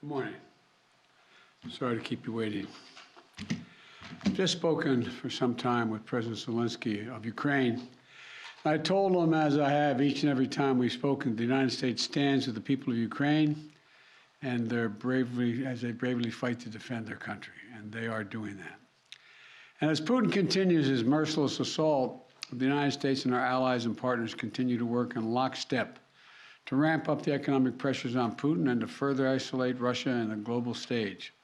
Good morning. Sorry to keep you waiting. I've just spoken for some time with President Zelensky of Ukraine. I told him, as I have each and every time we've spoken, the United States stands with the people of Ukraine and as they bravely fight to defend their country, and they are doing that. And as Putin continues his merciless assault, the United States and our allies and partners continue to work in lockstep to ramp up the economic pressures on Putin and to further isolate Russia on the global stage.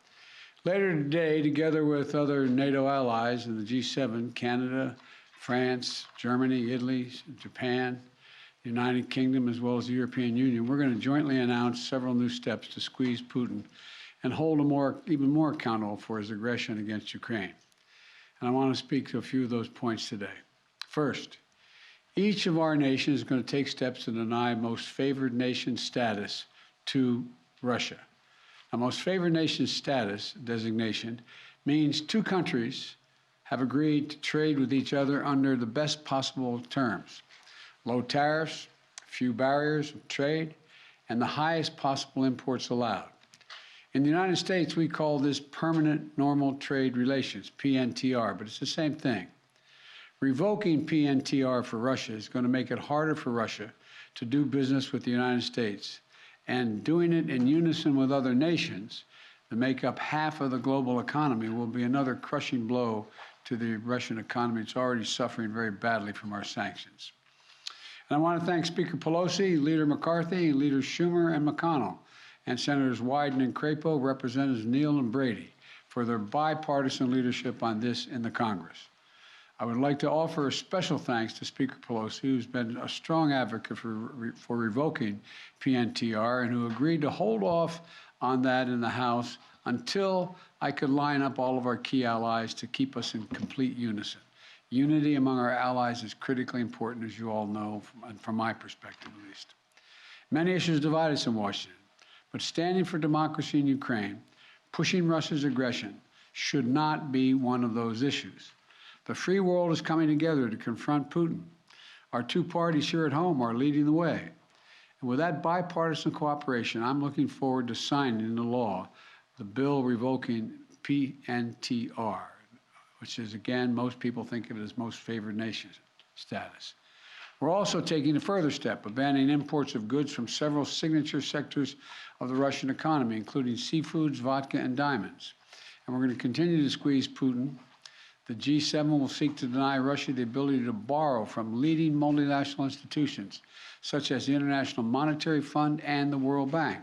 Later today, together with other NATO allies in the G7, Canada, France, Germany, Italy, Japan, the United Kingdom, as well as the European Union, we're going to jointly announce several new steps to squeeze Putin and hold him even more accountable for his aggression against Ukraine. And I want to speak to a few of those points today. First, each of our nations is going to take steps to deny most favored nation status to Russia. Now, most favored nation status designation means two countries have agreed to trade with each other under the best possible terms. Low tariffs, few barriers of trade, and the highest possible imports allowed. In the United States, we call this permanent normal trade relations, PNTR, but it's the same thing. Revoking PNTR for Russia is going to make it harder for Russia to do business with the United States, and doing it in unison with other nations that make up half of the global economy will be another crushing blow to the Russian economy. It's already suffering very badly from our sanctions. And I want to thank Speaker Pelosi, Leader McCarthy, Leaders Schumer and McConnell, and Senators Wyden and Crapo, Representatives Neal and Brady, for their bipartisan leadership on this in the Congress. I would like to offer a special thanks to Speaker Pelosi, who's been a strong advocate for revoking PNTR and who agreed to hold off on that in the House until I could line up all of our key allies to keep us in complete unison. Unity among our allies is critically important, as you all know, from my perspective at least. Many issues divide us in Washington, but standing for democracy in Ukraine, pushing Russia's aggression, should not be one of those issues. The free world is coming together to confront Putin. Our two parties here at home are leading the way. And with that bipartisan cooperation, I'm looking forward to signing into law the bill revoking PNTR, which is, again, most people think of it as most favored nation status. We're also taking a further step of banning imports of goods from several signature sectors of the Russian economy, including seafoods, vodka, and diamonds. And we're going to continue to squeeze Putin. The G7 will seek to deny Russia the ability to borrow from leading multinational institutions, such as the International Monetary Fund and the World Bank.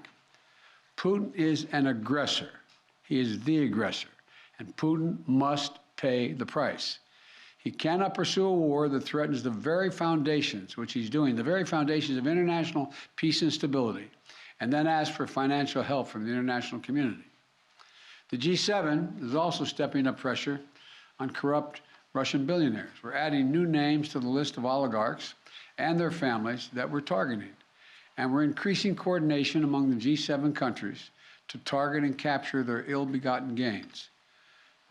Putin is an aggressor. He is the aggressor, and Putin must pay the price. He cannot pursue a war that threatens the very foundations, which he's doing, the very foundations of international peace and stability, and then ask for financial help from the international community. The G7 is also stepping up pressure on corrupt Russian billionaires. We're adding new names to the list of oligarchs and their families that we're targeting. And we're increasing coordination among the G7 countries to target and capture their ill-begotten gains.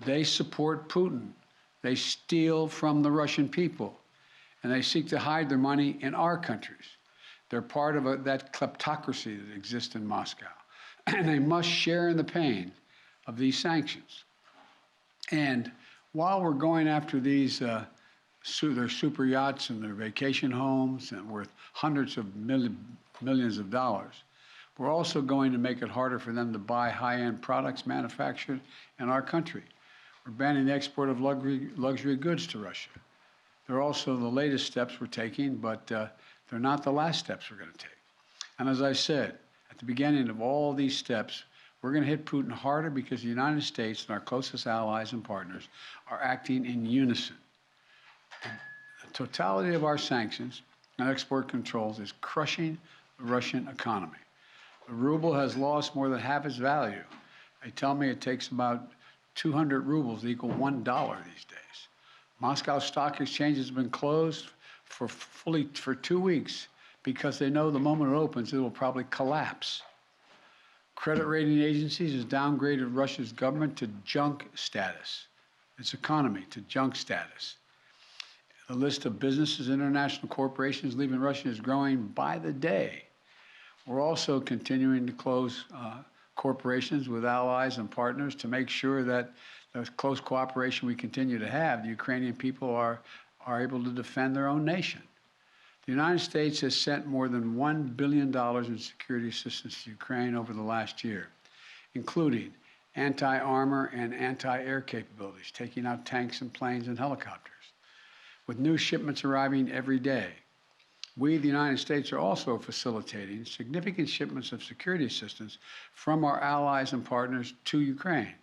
They support Putin. They steal from the Russian people, and they seek to hide their money in our countries. They're part of that kleptocracy that exists in Moscow, and they must share in the pain of these sanctions. And while we're going after these, their super yachts and their vacation homes and worth hundreds of millions of dollars, we're also going to make it harder for them to buy high-end products manufactured in our country. We're banning the export of luxury goods to Russia. They're also the latest steps we're taking, but they're not the last steps we're going to take. And as I said, at the beginning of all these steps, we're going to hit Putin harder because the United States and our closest allies and partners are acting in unison. The totality of our sanctions and export controls is crushing the Russian economy. The ruble has lost more than half its value. They tell me it takes about 200 rubles to equal $1 these days. Moscow Stock Exchange has been closed for 2 weeks because they know the moment it opens, it will probably collapse. Credit rating agencies has downgraded Russia's government to junk status, its economy to junk status. The list of businesses, international corporations leaving Russia is growing by the day. We're also continuing to close corporations, with allies and partners to make sure that the close cooperation we continue to have, the Ukrainian people are able to defend their own nation. The United States has sent more than $1 billion in security assistance to Ukraine over the last year, including anti-armor and anti-air capabilities, taking out tanks and planes and helicopters, with new shipments arriving every day. We, the United States, are also facilitating significant shipments of security assistance from our allies and partners to Ukraine.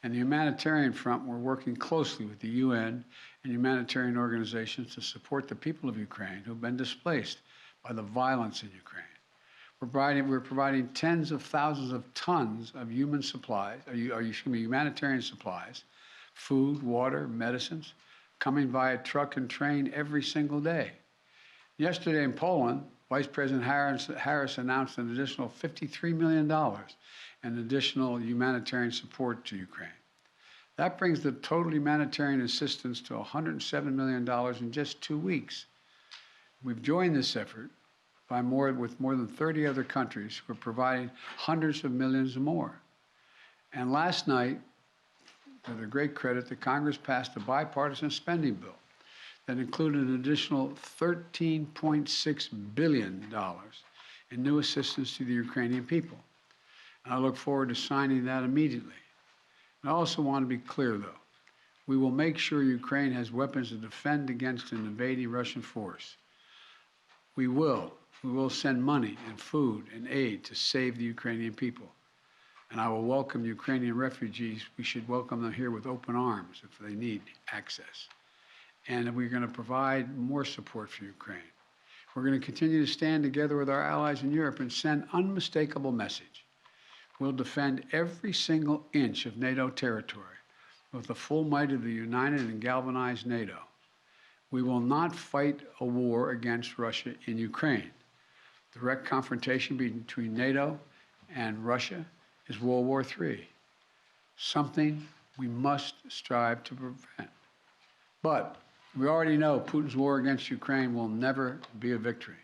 And the humanitarian front, we're working closely with the UN and humanitarian organizations to support the people of Ukraine who have been displaced by the violence in Ukraine. We're providing tens of thousands of tons of human supplies, humanitarian supplies, food, water, medicines, coming via truck and train every single day. Yesterday in Poland, Vice President Harris announced an additional $53 million in additional humanitarian support to Ukraine. That brings the total humanitarian assistance to $107 million in just 2 weeks. We've joined this effort with more than 30 other countries who are providing hundreds of millions more. And last night, to their great credit, the Congress passed a bipartisan spending bill that included an additional $13.6 billion in new assistance to the Ukrainian people. And I look forward to signing that immediately. And I also want to be clear, though. We will make sure Ukraine has weapons to defend against an invading Russian force. We will send money and food and aid to save the Ukrainian people. And I will welcome Ukrainian refugees. We should welcome them here with open arms if they need access. And we're going to provide more support for Ukraine. We're going to continue to stand together with our allies in Europe and send unmistakable message. We'll defend every single inch of NATO territory with the full might of the united and galvanized NATO. We will not fight a war against Russia in Ukraine. Direct confrontation between NATO and Russia is World War III, something we must strive to prevent. But we already know Putin's war against Ukraine will never be a victory.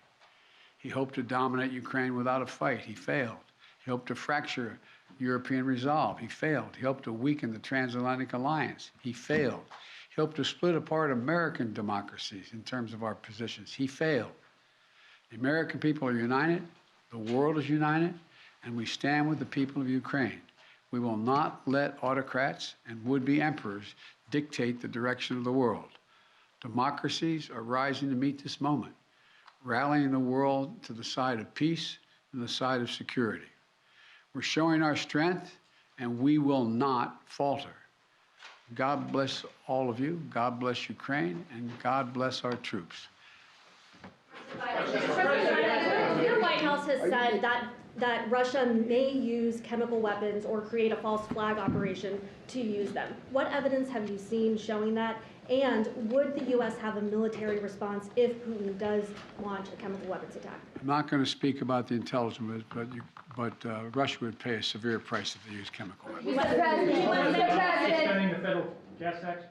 He hoped to dominate Ukraine without a fight. He failed. He hoped to fracture European resolve. He failed. He hoped to weaken the transatlantic alliance. He failed. He hoped to split apart American democracies in terms of our positions. He failed. The American people are united. The world is united. And we stand with the people of Ukraine. We will not let autocrats and would-be emperors dictate the direction of the world. Democracies are rising to meet this moment, rallying the world to the side of peace and the side of security. We're showing our strength, and we will not falter. God bless all of you. God bless Ukraine, and God bless our troops. The White House has said that Russia may use chemical weapons or create a false flag operation to use them. What evidence have you seen showing that? And would the U.S. have a military response if Putin does launch a chemical weapons attack? I'm not going to speak about the intelligence, but Russia would pay a severe price if they use chemical weapons. Mr. President, extending the federal gas tax?